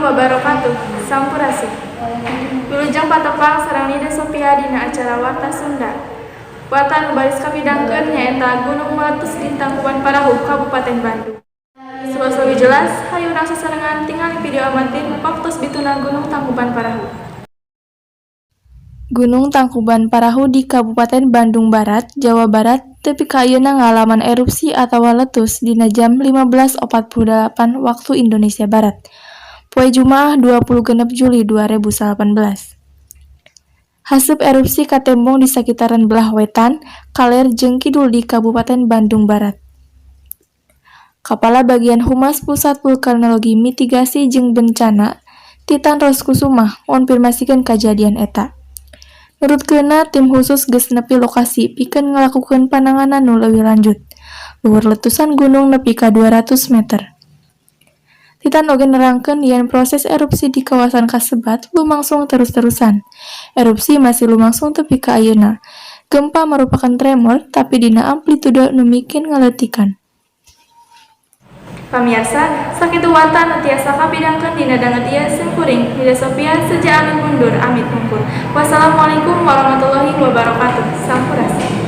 wabarakatuh. Sampurasun. Wilujeng patepang sareng Nida Sophia dina acara Warta Sunda. Warta nu baris kapidangkeun nyaeta Gunung Meletus di Tangkuban Parahu, Kabupaten Bandung. Sebab lebih jelas, hayuna sasarengan tingali video amatir waktos bituna Gunung Tangkuban Parahu. Gunung Tangkuban Parahu di Kabupaten Bandung Barat, Jawa Barat, tepi ka ayeuna ngalaman erupsi atawa letus dina jam 15.48 waktu Indonesia Barat. Poe Jumaah 26 Juli 2018. Haseup erupsi katembong di sekitaran belah wetan, kaler jeung kidul di Kabupaten Bandung Barat. Kepala Bagian Humas Pusat Vulkanologi Mitigasi jeung Bencana, Titan Roskusumah, ngonfirmasikeun kajadian eta. Nurutkeunna, tim khusus geus nepi lokasi pikeun ngalakukeun pananganan nu leuwih lanjut. Luhur letusan gunung nepi ka 200 meter. Titan oge nerangkeun yen proses erupsi di kawasan kasebat lumangsung terus-terusan. Erupsi masih lumangsung tepi ka ayeuna. Gempa merupakan tremor tapi dina amplitude nu mikeun ngaleutikan. Pamirsa, sakitu warta nu tiasa kapidangkeun dina danget ieu sengkuring Nida Sophia seja amit mundur amit mungkur. Wassalamualaikum warahmatullahi wabarakatuh. Sampurasun.